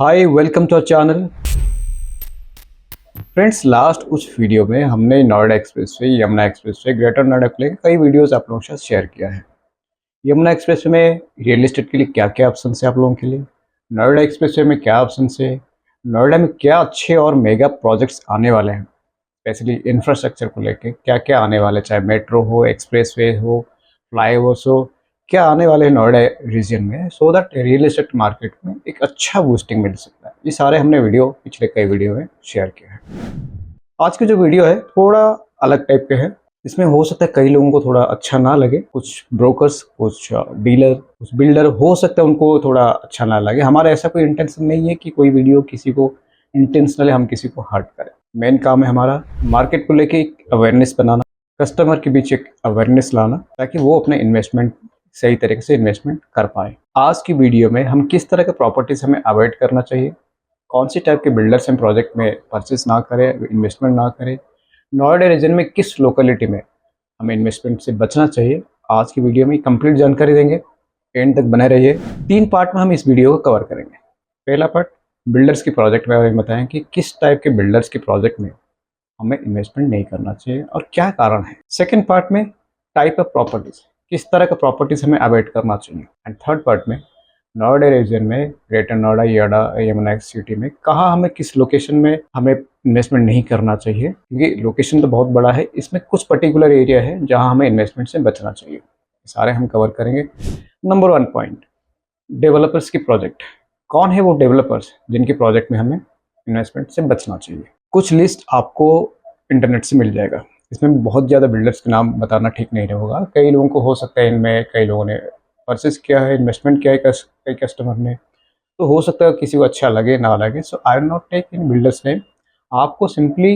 Hi welcome to our channel. Friends, last कुछ video में हमने Noida expressway, Yamuna expressway, greater Noida को लेकर कई वीडियोस आप लोगों के साथ शेयर किया है। यमुना एक्सप्रेसवे में रियल एस्टेट के लिए क्या क्या ऑप्शन है आप लोगों के लिए, नोएडा एक्सप्रेसवे में क्या ऑप्शन है, नोएडा में क्या अच्छे और मेगा प्रोजेक्ट्स आने वाले हैं, स्पेशली इंफ्रास्ट्रक्चर को लेकर क्या क्या आने वाले, चाहे मेट्रो हो, एक्सप्रेसवे हो, फ्लाईओवर्स हो, क्या आने वाले हैं नोएडा रीजन में, so that real estate market में एक अच्छा बूस्टिंग मिल सकता है। ये सारे हमने वीडियो पिछले कई वीडियो में शेयर किया है। आज की जो वीडियो है थोड़ा अलग टाइप के है। इसमें हो सकता है कई लोगों को थोड़ा अच्छा ना लगे, कुछ ब्रोकर्स, कुछ डीलर, कुछ बिल्डर हो सकता है उनको थोड़ा अच्छा ना लगे। हमारा ऐसा कोई इंटेंशन नहीं है कि कोई वीडियो किसी को इंटेंशनली हम किसी को हर्ट करें। मेन काम है हमारा मार्केट को लेके एक अवेयरनेस बनाना, कस्टमर के बीच एक अवेयरनेस लाना, ताकि वो अपने इन्वेस्टमेंट सही तरीके से इन्वेस्टमेंट कर पाए। आज की वीडियो में हम किस तरह के प्रॉपर्टीज हमें अवॉइड करना चाहिए, कौन सी टाइप के बिल्डर्स हम प्रोजेक्ट में परचेस ना करें, इन्वेस्टमेंट ना करें, नोएडा रीजन में किस लोकेलिटी में हमें इन्वेस्टमेंट से बचना चाहिए, आज की वीडियो में कंप्लीट जानकारी देंगे। एंड तक बने रहिए। 3 पार्ट में हम इस वीडियो को कवर करेंगे। पहला पार्ट बिल्डर्स की प्रोजेक्ट में हमें बताएं कि किस टाइप के बिल्डर्स की प्रोजेक्ट में हमें इन्वेस्टमेंट नहीं करना चाहिए और क्या कारण है। सेकेंड पार्ट में टाइप ऑफ प्रॉपर्टीज, किस तरह का प्रॉपर्टीज हमें अवॉइड करना चाहिए। एंड थर्ड पार्ट में नोएडा रीजन में, ग्रेटर नोएडा, यमुना सिटी में कहाँ हमें, किस लोकेशन में हमें इन्वेस्टमेंट नहीं करना चाहिए, क्योंकि लोकेशन तो बहुत बड़ा है, इसमें कुछ पर्टिकुलर एरिया है जहाँ हमें इन्वेस्टमेंट से बचना चाहिए। सारे हम कवर करेंगे। नंबर 1 पॉइंट, डेवलपर्स की प्रोजेक्ट। कौन है वो डेवलपर्स जिनके प्रोजेक्ट में हमें इन्वेस्टमेंट से बचना चाहिए। कुछ लिस्ट आपको इंटरनेट से मिल जाएगा। इसमें बहुत ज़्यादा बिल्डर्स के नाम बताना ठीक नहीं होगा। कई लोगों को हो सकता है इनमें कई लोगों ने परचेस किया है, इन्वेस्टमेंट किया है कई कस्टमर ने, तो हो सकता है किसी को अच्छा लगे ना लगे। So I will not take in builders name. आपको सिंपली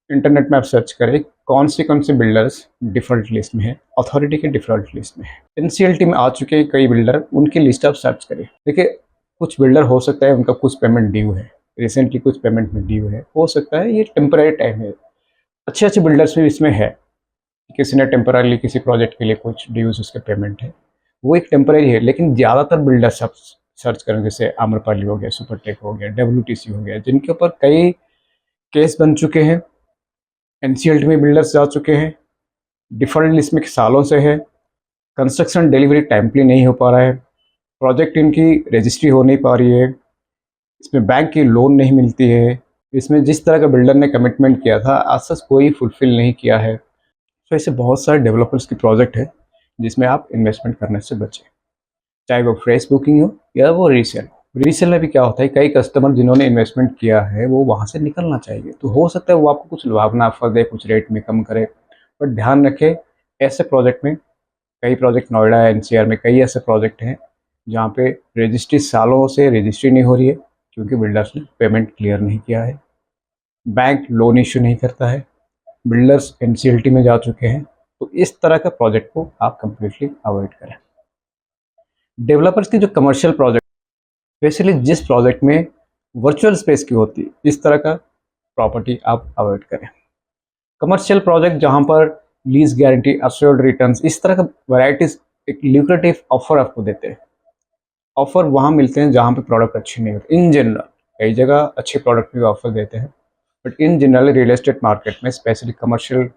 इंटरनेट में आप सर्च करें कौन से बिल्डर्स डिफ़ॉल्ट लिस्ट में है, अथॉरिटी के डिफ़ॉल्ट लिस्ट में है, एनसीएलटी में आ चुके हैं कई बिल्डर, उनकी लिस्ट आप सर्च करें। देखिए, कुछ बिल्डर हो सकता है उनका कुछ पेमेंट ड्यू है, रिसेंटली कुछ पेमेंट में ड्यू है, हो सकता है ये टेम्पररी टाइम है। अच्छे अच्छे बिल्डर्स भी इसमें है, किसी ने टेम्पररी किसी प्रोजेक्ट के लिए कुछ ड्यूज उसके पेमेंट है, वो एक टेम्पररी है। लेकिन ज़्यादातर बिल्डर्स आप सर्च करें, जैसे आम्रपाली हो गया, सुपरटेक हो गया, डब्ल्यूटीसी हो गया, जिनके ऊपर कई केस बन चुके हैं, एनसीएलटी में बिल्डर्स जा चुके हैं, डिफॉल्ट लिस्ट में सालों से है, कंस्ट्रक्शन डिलीवरी टाइमली नहीं हो पा रहा है, प्रोजेक्ट इनकी रजिस्ट्री हो नहीं पा रही है, इसमें बैंक की लोन नहीं मिलती है, इसमें जिस तरह का बिल्डर ने कमिटमेंट किया था आज तक कोई फुलफिल नहीं किया है। तो ऐसे बहुत सारे डेवलपर्स की प्रोजेक्ट है जिसमें आप इन्वेस्टमेंट करने से बचें, चाहे वो फ्रेश बुकिंग हो या वो रीसेल। रीसेल में भी क्या होता है, कई कस्टमर जिन्होंने इन्वेस्टमेंट किया है वो वहाँ से निकलना चाहिए, तो हो सकता है वो आपको कुछ लुभावना ऑफर दे, कुछ रेट में कम करे, बट ध्यान रखें ऐसे प्रोजेक्ट में, कई प्रोजेक्ट नोएडा एनसीआर में कई ऐसे प्रोजेक्ट हैं जहाँ पे रजिस्ट्री सालों से रजिस्ट्री नहीं हो रही है, क्योंकि बिल्डर्स ने पेमेंट क्लियर नहीं किया है, बैंक लोन इश्यू नहीं करता है, बिल्डर्स एनसीएलटी में जा चुके हैं। तो इस तरह का प्रोजेक्ट को आप कंप्लीटली अवॉइड करें। डेवलपर्स की जो कमर्शियल प्रोजेक्ट, स्पेशली जिस प्रोजेक्ट में वर्चुअल स्पेस की होती है, इस तरह का प्रॉपर्टी आप अवॉइड करें। कमर्शियल प्रोजेक्ट जहां पर लीज गारंटी, अश्योर्ड रिटर्न्स, इस तरह का वैराइटीज, एक ल्यूक्रेटिव ऑफर आपको देते हैं। ऑफर वहां मिलते हैं जहां पे प्रोडक्ट अच्छे नहीं होते। इन जनरल कई जगह अच्छे प्रोडक्ट भी ऑफर देते हैं, but in general real estate market में, स्पेशली कमर्शियल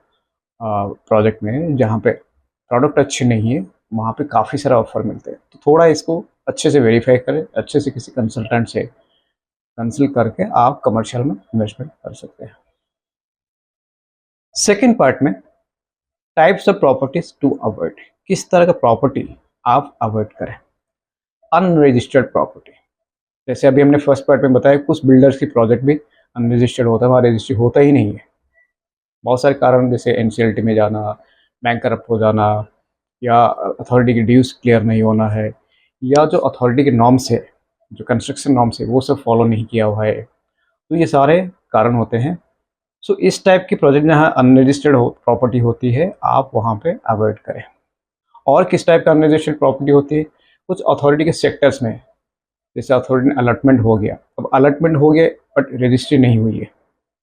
प्रोजेक्ट में जहाँ पे प्रोडक्ट अच्छे नहीं है, वहाँ पे काफ़ी सारा ऑफर मिलते हैं। तो थोड़ा इसको अच्छे से वेरीफाई करें, अच्छे से किसी कंसल्टेंट से कंसल्ट करके आप कमर्शियल में इन्वेस्टमेंट कर सकते हैं। सेकेंड पार्ट में types of properties to avoid, किस तरह का प्रॉपर्टी आप अवॉइड करें। अनरजिस्टर्ड प्रॉपर्टी, जैसे अभी हमने फर्स्ट पार्ट में बताया, कुछ बिल्डर्स की प्रोजेक्ट भी अनरजिस्टर्ड होता है, वहाँ रजिस्ट्री होता ही नहीं है। बहुत सारे कारण, जैसे एनसीएलटी में जाना, बैंक करप्ट हो जाना, या अथॉरिटी की ड्यूज क्लियर नहीं होना है, या जो अथॉरिटी के नॉर्म्स है, जो कंस्ट्रक्शन नॉर्म्स है, वो सब फॉलो नहीं किया हुआ है, तो ये सारे कारण होते हैं। सो इस टाइप की प्रोजेक्ट जहाँ अनरजिस्टर्ड प्रॉपर्टी होती है, आप वहाँ पे अवॉइड करें। और किस टाइप का अनरजिस्टर्ड प्रॉपर्टी होती है, कुछ अथॉरिटी के सेक्टर्स में, जैसे अथॉरिटी ने अलॉटमेंट हो गया, अब अलॉटमेंट हो गया बट रजिस्ट्री नहीं हुई है,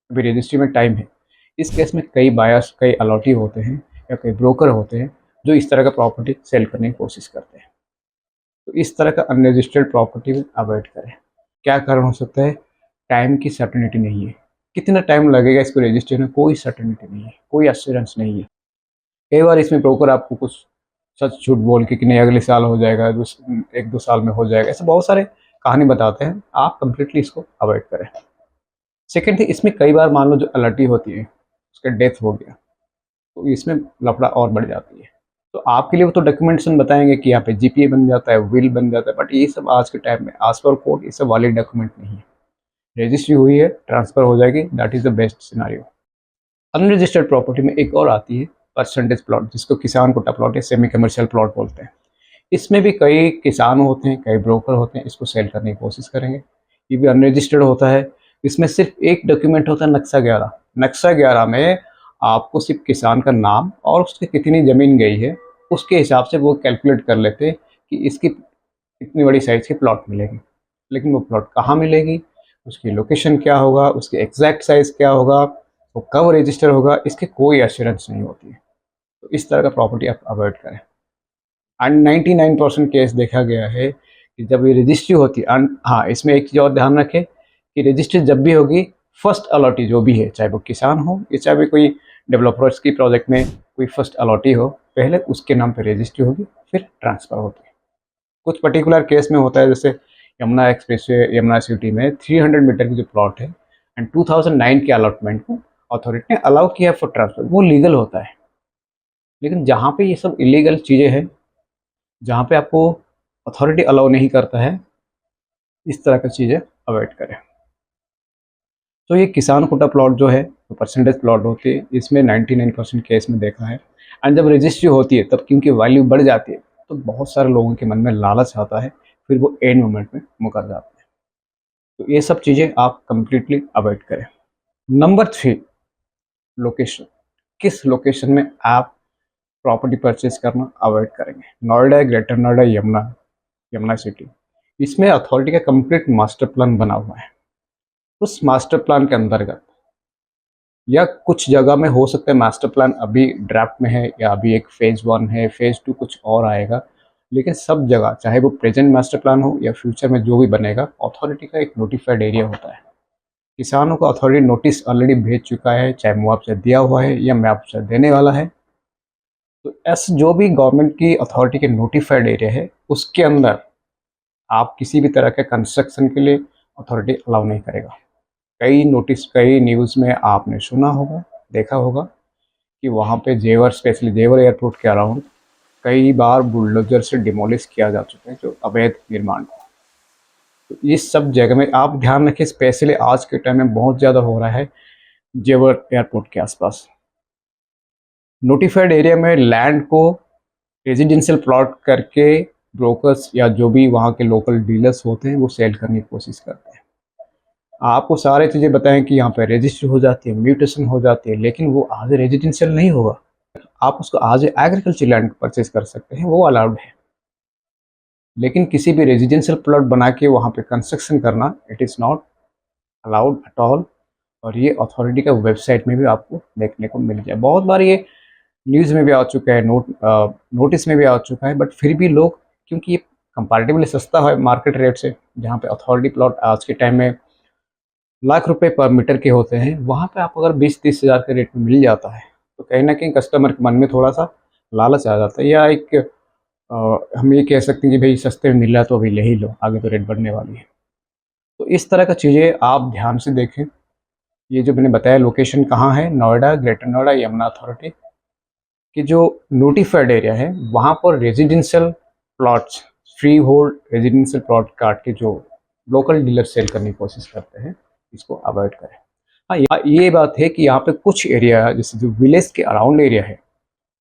अभी रजिस्ट्री में टाइम है। इस केस में कई बायर्स, कई अलॉटी होते हैं या कई ब्रोकर होते हैं जो इस तरह का प्रॉपर्टी सेल करने की कोशिश करते हैं। तो इस तरह का अनरजिस्टर्ड प्रॉपर्टी अवॉइड करें। क्या कारण हो सकता है? टाइम की सर्टेनिटी नहीं है। कितना टाइम लगेगा इसको रजिस्टर में, कोई सर्टेनिटी नहीं है, कोई एश्योरेंस नहीं है। कई बार इसमें ब्रोकर आपको कुछ सच झूठ बोल के कि नहीं अगले साल हो जाएगा, 1-2 साल में हो जाएगा, ऐसे बहुत सारे कहानी बताते हैं। आप कंप्लीटली इसको अवॉइड करें। सेकेंड थिंग, इसमें कई बार मान लो जो अलर्टी होती है उसका डेथ हो गया, तो इसमें लफड़ा और बढ़ जाती है। तो आपके लिए वो तो डॉक्यूमेंटेशन बताएंगे कि यहाँ पे जीपीए बन जाता है, विल बन जाता है, बट ये सब आज के टाइम में आज पर कोर्ट ये सब वैलिड डॉक्यूमेंट नहीं है। रजिस्ट्री हुई है, ट्रांसफर हो जाएगी, that is the best scenario. Unregistered property में एक और आती है परसेंटेज प्लॉट, जिसको किसान कोटा प्लॉट या सेमी कमर्शियल प्लॉट बोलते हैं। इसमें भी कई किसान होते हैं, कई ब्रोकर होते हैं, इसको सेल करने की कोशिश करेंगे। ये भी अनरजिस्टर्ड होता है। इसमें सिर्फ एक डॉक्यूमेंट होता है, नक्शा 11। नक्शा 11 में आपको सिर्फ किसान का नाम और उसकी कितनी ज़मीन गई है उसके हिसाब से वो कैलकुलेट कर लेते हैं कि इसकी इतनी बड़ी साइज़ की प्लॉट मिलेगी। लेकिन वो प्लॉट कहाँ मिलेगी, उसकी लोकेशन क्या होगा, उसकी एग्जैक्ट साइज़ क्या होगा, वो कब रजिस्टर होगा, इसकी कोई एश्योरेंस नहीं होती है। तो इस तरह का प्रॉपर्टी आप अवॉइड करें। एंड 99% केस देखा गया है कि जब ये रजिस्ट्री होती है, एंड हाँ, इसमें एक चीज़ और ध्यान रखें कि रजिस्ट्री जब भी होगी, फर्स्ट अलॉटी जो भी है, चाहे वो किसान हो या चाहे भी कोई डेवलपर्स की प्रोजेक्ट में कोई फर्स्ट अलॉटी हो, पहले उसके नाम पे रजिस्ट्री होगी, फिर ट्रांसफ़र होगी। कुछ पर्टिकुलर केस में होता है, जैसे यमुना एक्सप्रेसवे यमुना सिटी में 300 मीटर की जो प्लॉट है एंड 2009 के अलॉटमेंट को अथॉरिटी ने अलाउ किया फॉर ट्रांसफर, वो लीगल होता है। लेकिन जहाँ पे ये सब इलीगल चीज़ें हैं, जहाँ पे आपको अथॉरिटी अलाउ नहीं करता है, इस तरह की चीज़ें अवॉइड करें। तो ये किसान कोटा प्लॉट जो है तो परसेंटेज प्लॉट होती है, इसमें 99% केस में देखा है। एंड जब रजिस्ट्री होती है तब क्योंकि वैल्यू बढ़ जाती है, तो बहुत सारे लोगों के मन में लालच आता है, फिर वो एंड मोमेंट में मुकर जाते हैं। तो ये सब चीज़ें आप कंप्लीटली अवॉइड करें। Number 3, location. किस लोकेशन में आप प्रॉपर्टी परचेज करना अवॉइड करेंगे? नोएडा, ग्रेटर नोएडा, यमुना सिटी, इसमें अथॉरिटी का कंप्लीट मास्टर प्लान बना हुआ है। उस मास्टर प्लान के अंतर्गत या कुछ जगह में हो सकता है मास्टर प्लान अभी ड्राफ्ट में है या अभी एक फेज़ 1 है, फेज़ 2 कुछ और आएगा, लेकिन सब जगह चाहे वो प्रेजेंट मास्टर प्लान हो या फ्यूचर में जो भी बनेगा, अथॉरिटी का एक नोटिफाइड एरिया होता है। किसानों को अथॉरिटी नोटिस ऑलरेडी भेज चुका है, चाहे मुआवजा दिया हुआ है या मुआवजा देने वाला है। तो ऐसे जो भी गवर्नमेंट की अथॉरिटी के नोटिफाइड एरिया है, उसके अंदर आप किसी भी तरह के कंस्ट्रक्शन के लिए अथॉरिटी अलाउ नहीं करेगा। कई न्यूज़ में आपने सुना होगा, देखा होगा कि वहाँ पे जेवर, स्पेशली जेवर एयरपोर्ट के अराउंड कई बार बुलडोजर से डिमोलिश किया जा चुका है जो अवैध निर्माण को। तो इस सब जगह में आप ध्यान रखें, स्पेशली आज के टाइम में बहुत ज़्यादा हो रहा है जेवर एयरपोर्ट के आसपास। नोटिफाइड एरिया में लैंड को रेजिडेंशियल प्लॉट करके ब्रोकर्स या जो भी वहाँ के लोकल डीलर्स होते हैं वो सेल करने की कोशिश करते हैं। आपको सारी चीज़ें बताएं कि यहाँ पे रजिस्ट्री हो जाती है, म्यूटेशन हो जाती है, लेकिन वो आज रेजिडेंशियल नहीं होगा। आप उसको आज एग्रीकल्चर लैंड परचेज कर सकते हैं, वो अलाउड है। लेकिन किसी भी रेजिडेंशियल प्लॉट बना के वहाँ पे कंस्ट्रक्शन करना, it is not allowed at all. और ये अथॉरिटी का वेबसाइट में भी आपको देखने को मिल जाए। बहुत बार ये न्यूज़ में भी आ चुका है, नोटिस में भी आ चुका है, बट फिर भी लोग, क्योंकि ये कंपैरेटिवली सस्ता है मार्केट रेट से, जहाँ पे अथॉरिटी प्लॉट आज के टाइम में लाख रुपए पर मीटर के होते हैं, वहाँ पे आपको अगर 20-30 हज़ार के रेट में मिल जाता है, तो कहीं ना कहीं कस्टमर के मन में थोड़ा सा लालच आ जाता है, या एक हम ये कह सकते हैं कि भाई सस्ते में मिल रहा है तो अभी ले ही लो, आगे तो रेट बढ़ने वाली है। तो इस तरह का चीज़ें आप ध्यान से देखें। ये जो मैंने बताया लोकेशन कहाँ है, नोएडा, ग्रेटर नोएडा, यमुना अथॉरिटी कि जो नोटिफाइड एरिया है वहाँ पर residential plots, free hold residential plot काट के जो लोकल डीलर सेल करने की कोशिश करते हैं, इसको अवॉइड करें। हाँ, ये बात है कि यहाँ पे कुछ एरिया, जैसे जो विलेज के अराउंड एरिया है,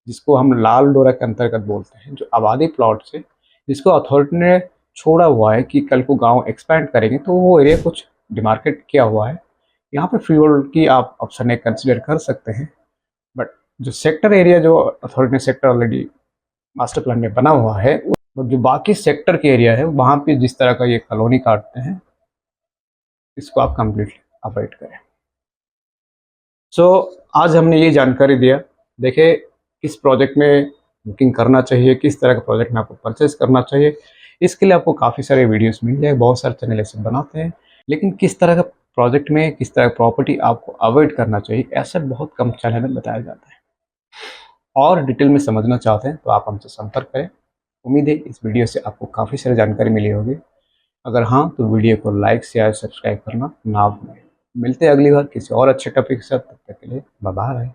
जिसको हम लाल डोरा के अंतर्गत बोलते हैं, जो आबादी प्लॉट्स है, जिसको अथॉरिटी ने छोड़ा हुआ है कि कल को गांव एक्सपैंड करेंगे तो वो एरिया कुछ डिमार्केट किया हुआ है, यहाँ पे फ्री होल्ड की आप ऑप्शन एक कंसिडर कर सकते हैं। बट जो सेक्टर एरिया, जो अथॉरिटी ने सेक्टर ऑलरेडी मास्टर प्लान में बना हुआ है, और जो बाकी सेक्टर के एरिया है वहाँ पे जिस तरह का ये कॉलोनी काटते हैं, इसको आप कंप्लीटली अवॉइड करें। सो आज हमने ये जानकारी दिया। देखिए किस प्रोजेक्ट में बुकिंग करना चाहिए, किस तरह का प्रोजेक्ट में आपको परचेज करना चाहिए, इसके लिए आपको काफ़ी सारे वीडियोस मिल जाए, बहुत सारे चैनल ऐसे बनाते हैं, लेकिन किस तरह का प्रोजेक्ट में किस तरह का प्रॉपर्टी आपको अवॉइड करना चाहिए, ऐसा बहुत कम चैनल में बताया जाता है। और डिटेल में समझना चाहते हैं तो आप हमसे संपर्क करें। उम्मीद है इस वीडियो से आपको काफ़ी सारी जानकारी मिली होगी। अगर हाँ, तो वीडियो को लाइक, शेयर, सब्सक्राइब करना ना भूलें। मिलते हैं अगली बार किसी और अच्छे टॉपिक के साथ, तब तक के लिए बाय बाय।